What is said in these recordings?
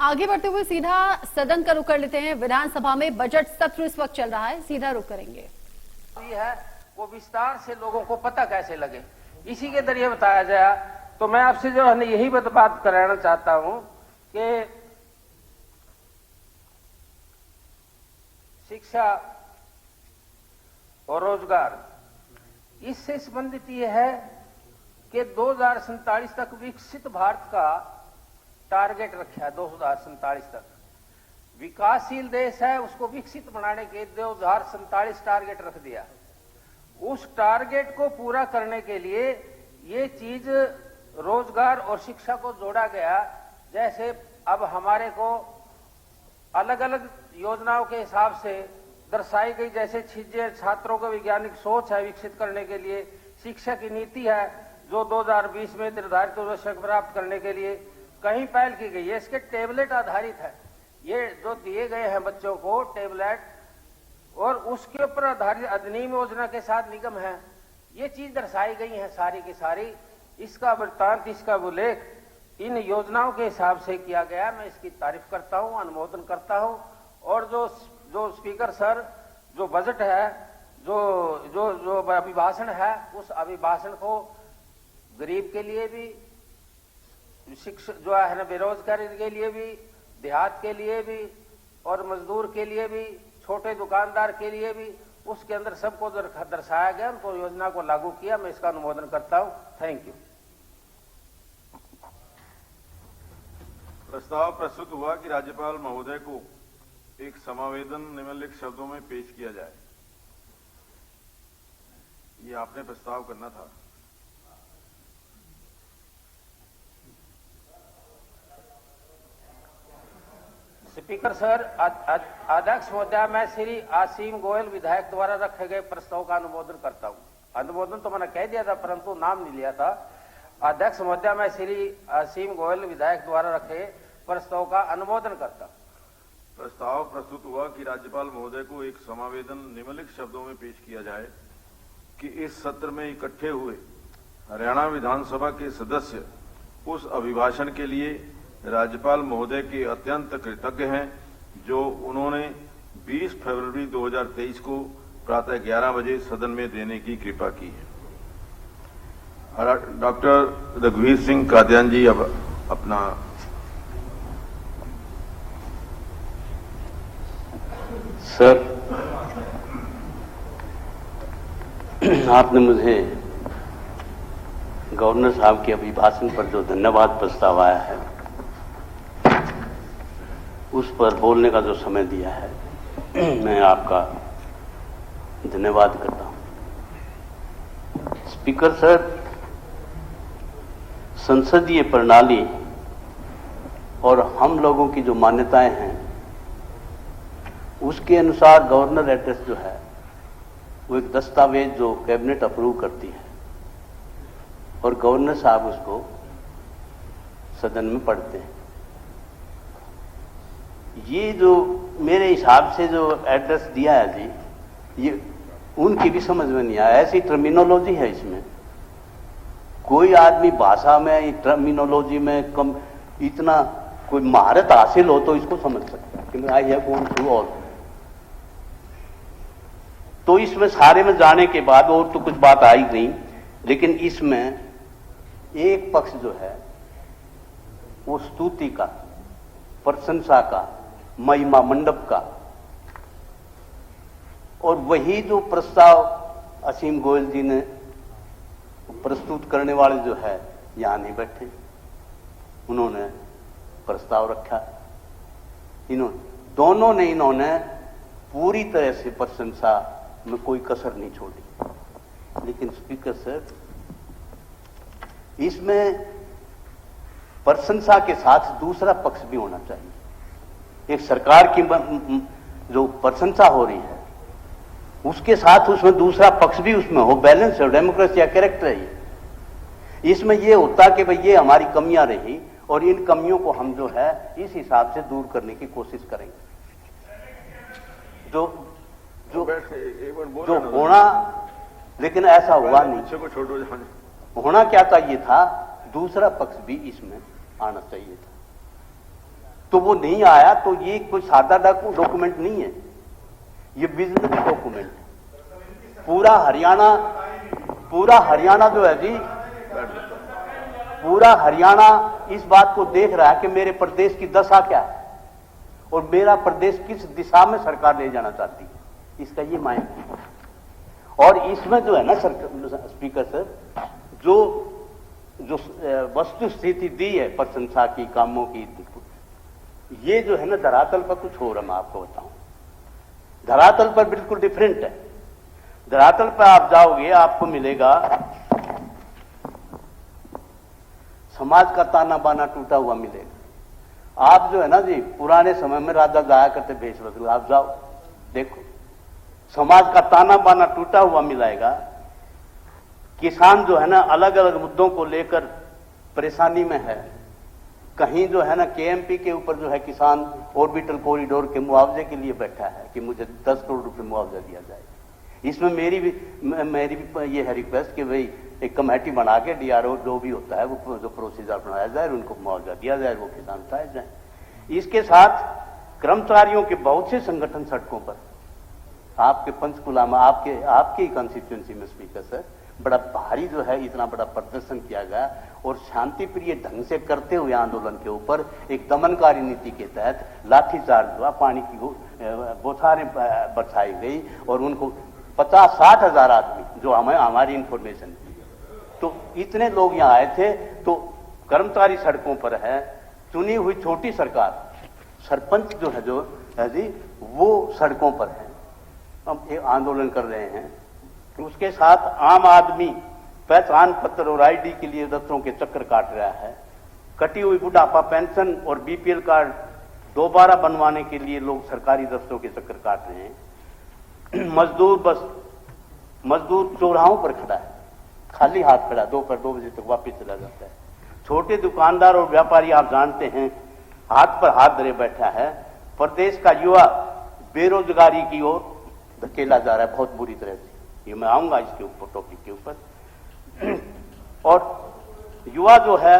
आगे बढ़ते हुए सीधा सदन का रुख कर लेते हैं। विधानसभा में बजट सत्र इस वक्त चल रहा है, सीधा रुख करेंगे। है वो विस्तार से लोगों को पता कैसे लगे, इसी के जरिए बताया जाए। तो मैं आपसे जो है यही बात कराना चाहता हूं कि शिक्षा और रोजगार, इससे संबंधित यह है कि 2047 तक विकसित भारत का टारगेट रखा है। 2047 तक विकासशील देश है, उसको विकसित बनाने के 2047 टारगेट रख दिया। उस टारगेट को पूरा करने के लिए ये चीज रोजगार और शिक्षा को जोड़ा गया। जैसे अब हमारे को अलग अलग योजनाओं के हिसाब से दर्शाई गई, जैसे छात्रों को वैज्ञानिक सोच है विकसित करने के लिए, शिक्षा की नीति है जो 2020 में निर्धारित लक्ष्य प्राप्त करने के लिए कहीं पहल की गई है। इसके टेबलेट आधारित है, ये जो दिए गए हैं बच्चों को टेबलेट, और उसके ऊपर आधारित अधिनियम योजना के साथ निगम है। ये चीज दर्शाई गई है सारी की सारी। इसका वृत्तांत, इसका उल्लेख इन योजनाओं के हिसाब से किया गया। मैं इसकी तारीफ करता हूं, अनुमोदन करता हूं। और जो स्पीकर सर जो बजट है, जो अभिभाषण है, उस अभिभाषण को गरीब के लिए भी, शिक्षक जो है ना बेरोजगारी के लिए भी, देहात के लिए भी और मजदूर के लिए भी, छोटे दुकानदार के लिए भी, उसके अंदर सबको दर्शाया गया, उनको योजना को लागू किया। मैं इसका अनुमोदन करता हूं। Thank you. प्रस्ताव प्रस्तुत हुआ कि राज्यपाल महोदय को एक समावेदन निम्नलिखित शब्दों में पेश किया जाए। ये आपने प्रस्ताव करना था। स्पीकर सर, अध्यक्ष महोदय, मैं श्री आसीम गोयल विधायक द्वारा रखे गए प्रस्ताव का अनुमोदन करता हूं। अनुमोदन तो मैंने कह दिया था परंतु नाम नहीं लिया था। अध्यक्ष महोदय, मैं श्री आसीम गोयल विधायक द्वारा रखे प्रस्ताव का अनुमोदन करता हूं। प्रस्ताव प्रस्तुत हुआ कि राज्यपाल महोदय को एक समावेदन निम्नलिखित शब्दों में पेश किया जाए कि इस सत्र में इकट्ठे हुए हरियाणा विधानसभा के सदस्य उस अभिभाषण के लिए राज्यपाल महोदय के अत्यंत कृतज्ञ हैं जो उन्होंने 20 फरवरी 2023 को प्रातः 11 बजे सदन में देने की कृपा की है। डॉक्टर रघुवीर सिंह कादियान जी अब अपना सर, आपने मुझे गवर्नर साहब के अभिभाषण पर जो धन्यवाद प्रस्ताव आया है उस पर बोलने का जो समय दिया है, मैं आपका धन्यवाद करता हूं। स्पीकर सर, संसदीय प्रणाली और हम लोगों की जो मान्यताएं हैं उसके अनुसार गवर्नर एड्रेस जो है वो एक दस्तावेज जो कैबिनेट अप्रूव करती है और गवर्नर साहब उसको सदन में पढ़ते हैं। ये जो मेरे हिसाब से जो एड्रेस दिया है जी, ये उनकी भी समझ में नहीं आया। ऐसी टर्मिनोलॉजी है इसमें, कोई आदमी भाषा में टर्मिनोलॉजी में कम इतना कोई महारत हासिल हो तो इसको समझ सकता है कि I have gone through all. तो इसमें सारे में जाने के बाद और तो कुछ बात आई नहीं, लेकिन इसमें एक पक्ष जो है वो स्तुति का, प्रशंसा का, महिमा मंडप का, और वही जो प्रस्ताव असीम गोयल जी ने प्रस्तुत करने वाले जो है यहां नहीं बैठे, उन्होंने प्रस्ताव रखा। इन्होंने पूरी तरह से प्रशंसा में कोई कसर नहीं छोड़ी। लेकिन स्पीकर सर, इसमें प्रशंसा के साथ दूसरा पक्ष भी होना चाहिए। एक सरकार की जो प्रशंसा हो रही है उसके साथ उसमें दूसरा पक्ष भी उसमें हो, बैलेंस हो, डेमोक्रेसी का कैरेक्टर है ये। इसमें ये होता कि भाई ये हमारी कमियां रही और इन कमियों को हम जो है इस हिसाब से दूर करने की कोशिश करेंगे। जो होना, लेकिन ऐसा हुआ नहीं। होना क्या चाहिए था, दूसरा पक्ष भी इसमें आना चाहिए था। तो वो नहीं आया, तो ये कोई सादा डॉक्यूमेंट नहीं है, ये विजनरी डॉक्यूमेंट है। पूरा हरियाणा जो है जी, पूरा हरियाणा इस बात को देख रहा है कि मेरे प्रदेश की दशा क्या है और मेरा प्रदेश किस दिशा में सरकार ले जाना चाहती है, इसका ये मायने है। और इसमें जो है ना स्पीकर सर, जो वस्तु स्थिति दी है प्रशंसा की, कामों की, ये जो है ना धरातल पर कुछ हो रहा, मैं आपको बताऊं, धरातल पर बिल्कुल डिफरेंट है। धरातल पर आप जाओगे, आपको मिलेगा समाज का ताना बाना टूटा हुआ मिलेगा। आप जो है ना जी, पुराने समय में राजा जाया करते भेष बदल, आप जाओ देखो, समाज का ताना बाना टूटा हुआ मिलेगा। किसान जो है ना अलग अलग मुद्दों को लेकर परेशानी में है। कहीं जो है ना केएमपी के ऊपर जो है किसान ऑर्बिटल कॉरिडोर के मुआवजे के लिए बैठा है कि मुझे 10 करोड़ रुपए मुआवजा दिया जाए। इसमें मेरी भी ये है रिक्वेस्ट कि भाई एक कमेटी बना के डीआरओ जो भी होता है वो जो प्रोसीजर बनाया जाए, उनको मुआवजा दिया जाए, वो किसान उठाए जाए। इसके साथ कर्मचारियों के बहुत से संगठन सड़कों पर, आपके पंचकुला में, आपकी कंस्टिट्यूंसी में स्पीकर सर, बड़ा भारी जो है इतना बड़ा प्रदर्शन किया गया और शांति प्रिय ढंग से करते हुए आंदोलन के ऊपर एक दमनकारी नीति के तहत लाठीचार्ज हुआ, पानी की बौछारें बरसाई गई और उनको 50-60 हजार आदमी, जो हमारी इंफॉर्मेशन थी, तो इतने लोग यहाँ आए थे। तो कर्मचारी सड़कों पर है, चुनी हुई छोटी सरकार, सरपंच जो है जी, वो सड़कों पर है, अब एक आंदोलन कर रहे हैं। उसके साथ आम आदमी पहचान पत्र और आईडी के लिए दफ्तरों के चक्कर काट रहा है। कटी हुई बुढ़ापा पेंशन और बीपीएल कार्ड दोबारा बनवाने के लिए लोग सरकारी दफ्तरों के चक्कर काट रहे हैं। मजदूर चौराहों पर खड़ा है, खाली हाथ खड़ा, दोपहर 2 बजे तक वापस चला जाता है। छोटे दुकानदार और व्यापारी आप जानते हैं हाथ पर हाथ धरे बैठा है। प्रदेश का युवा बेरोजगारी की ओर धकेला जा रहा है बहुत बुरी तरह से, ये मैं आऊंगा इसके ऊपर, टॉपिक के ऊपर। और युवा जो है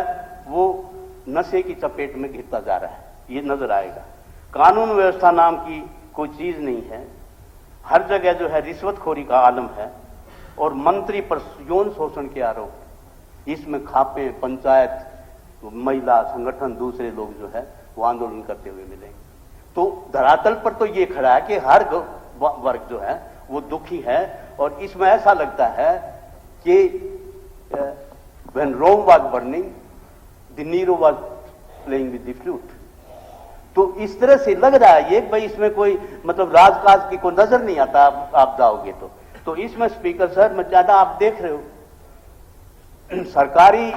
वो नशे की चपेट में घिरता जा रहा है, ये नजर आएगा। कानून व्यवस्था नाम की कोई चीज नहीं है, हर जगह जो है रिश्वतखोरी का आलम है और मंत्री पर यौन शोषण के आरोप, इसमें खापे, पंचायत, महिला संगठन, दूसरे लोग जो है वो आंदोलन करते हुए मिलेंगे। तो धरातल पर तो ये खड़ा है कि हर वर्ग जो है वो दुखी है और इसमें ऐसा लगता है कि when Rome was burning, the Nero was playing with the flute। तो इस तरह से लग रहा है ये भाई, इसमें कोई मतलब राजकाज की कोई नजर नहीं आता। आप जाओगे तो इसमें स्पीकर सर में ज्यादा आप देख रहे हो सरकारी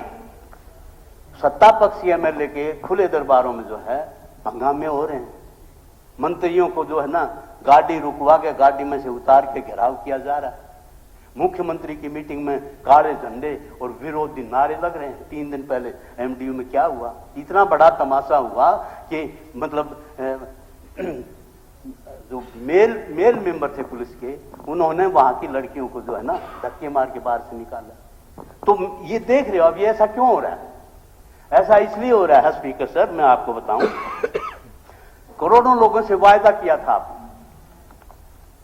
सत्ता पक्षी एमएलए के खुले दरबारों में जो है हंगामे हो रहे हैं। मंत्रियों को जो है ना गाड़ी रुकवा के गाड़ी में से उतार के घेराव किया जा रहा है। मुख्यमंत्री की मीटिंग में काले झंडे और विरोधी नारे लग रहे हैं। 3 दिन पहले एमडीयू में क्या हुआ, इतना बड़ा तमाशा हुआ कि मतलब जो मेल मेंबर थे पुलिस के, उन्होंने वहां की लड़कियों को जो है ना धक्के मार के बाहर से निकाला। तो ये देख रहे हो अब ये ऐसा क्यों हो रहा है? ऐसा इसलिए हो रहा है स्पीकर सर, मैं आपको बताऊं, करोड़ों लोगों से वायदा किया था आपने,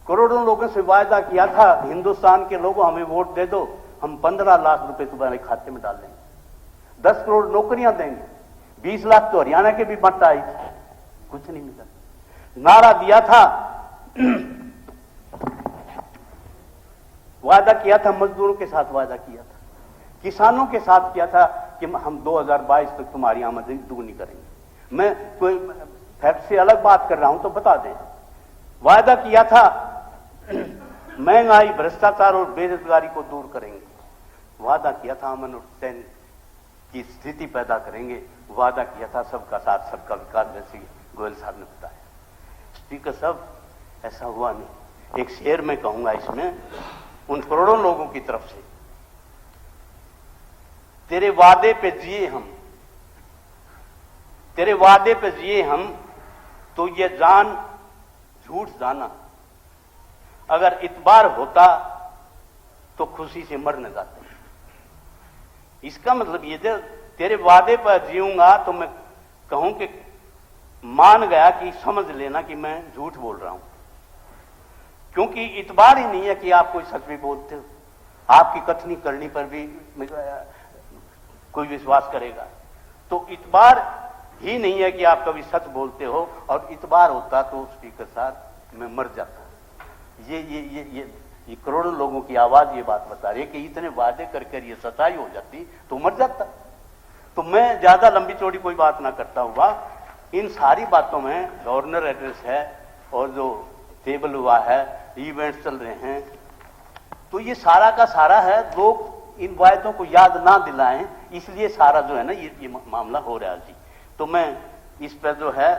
करोड़ों लोगों से वायदा किया था हिंदुस्तान के लोगों हमें वोट दे दो, हम 15 लाख रुपए तुम्हारे खाते में डाल देंगे, 10 करोड़ नौकरियां देंगे, 20 लाख तो हरियाणा के भी मत आई थी, कुछ नहीं मिला। नारा दिया था, वादा किया था, मजदूरों के साथ वादा किया था, किसानों के साथ किया था कि हम 2022 तक तुम्हारी आमदनी दुगनी करेंगे। मैं कोई फैक्ट से अलग बात कर रहा हूं तो बता दें, वादा किया था महंगाई, भ्रष्टाचार और बेरोजगारी को दूर करेंगे, वादा किया था अमन और चैन की स्थिति पैदा करेंगे, वादा किया था सबका साथ सबका विकास, जैसे गोयल साहब ने बताया। स्पीकर साहब ऐसा हुआ नहीं। एक शेर में कहूंगा इसमें उन करोड़ों लोगों की तरफ से, तेरे वादे पे जिए हम, तेरे वादे पे जिए हम, तो ये जान झूठ जाना, अगर इतबार होता तो खुशी से मर न जाते। इसका मतलब ये तेरे वादे पर जीऊंगा तो मैं कहूं कि मान गया कि समझ लेना कि मैं झूठ बोल रहा हूं, क्योंकि इतबार ही नहीं है कि आप कोई सच भी बोलते हो। आपकी कथनी करनी पर भी कोई विश्वास करेगा। तो इतबार ही नहीं है कि आप कभी सच बोलते हो, और इतबार होता तो स्पीकर साहब मैं मर जाता। ये करोड़ों लोगों की आवाज ये बात बता रही है कि इतने वादे करके ये सच्चाई हो जाती तो मर जाता। तो मैं ज्यादा लंबी चौड़ी कोई बात ना करता हुआ, इन सारी बातों में गवर्नर एड्रेस है और जो टेबल हुआ है, इवेंट्स चल रहे हैं, तो ये सारा का सारा है। लोग इन वायदों को याद ना दिलाएं, इसलिए सारा जो है ना ये मामला हो रहा है जी। तो मैं इस पर जो है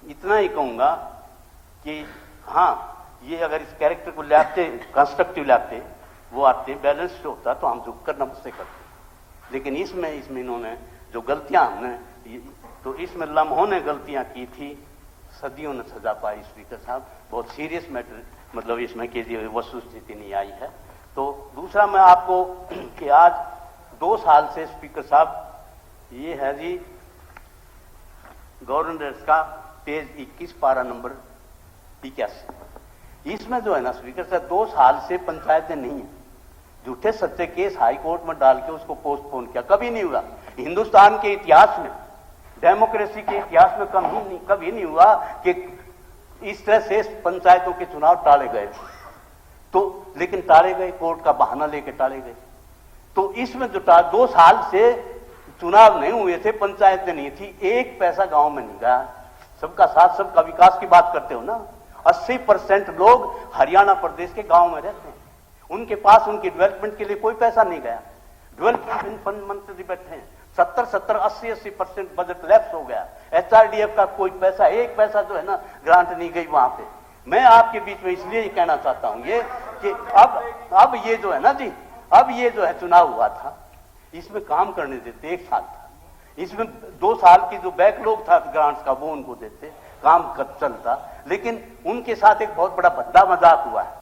इतना ही कहूंगा कि हाँ, ये अगर इस कैरेक्टर को लाते, कंस्ट्रक्टिव लाते, वो आते, बैलेंस होता तो हम झुक कर नमस्ते करते। लेकिन इसमें इन्होंने जो गलतियां हमने, तो इसमें लम्हों ने गलतियां की थी, सदियों ने सजा पाई स्पीकर साहब। बहुत सीरियस मैटर मतलब इसमें की वस्तुस्थिति नहीं आई है। तो दूसरा मैं आपको कि आज 2 साल से स्पीकर साहब, ये है जी गवर्नर का पेज 21 पारा नंबर 81, इसमें जो है ना स्पीकर साहब 2 साल से पंचायतें नहीं है। झूठे सच्चे केस हाई कोर्ट में डाल के उसको पोस्टपोन किया, कभी नहीं हुआ हिंदुस्तान के इतिहास में, डेमोक्रेसी के इतिहास में कभी नहीं हुआ कि इस तरह से पंचायतों के चुनाव टाले गए। तो लेकिन टाले गए, कोर्ट का बहाना लेके टाले गए। तो इसमें जो 2 साल से चुनाव नहीं हुए थे, पंचायतें नहीं थी, 1 पैसा गांव में नहीं गया। सबका साथ सबका विकास की बात करते हो ना, 80% लोग हरियाणा प्रदेश के गांव में रहते हैं, उनके पास उनकी डेवलपमेंट के लिए कोई पैसा नहीं गया। डेवलपमेंट फंड मंत्री बैठे हैं, 70, 80% बजट लैप्स हो गया। HRDF का कोई पैसा, 1 पैसा जो है ना ग्रांट नहीं गई वहां पे। मैं आपके बीच में इसलिए ये कहना चाहता हूं ये कि अब ये जो है ना जी, अब ये जो है चुनाव हुआ था, इसमें काम करने देते, 1 साल था, इसमें 2 साल की जो बैकलॉग था ग्रांट्स का वो उनको देते, काम चलता। लेकिन उनके साथ एक बहुत बड़ा भद्दा मजाक हुआ है।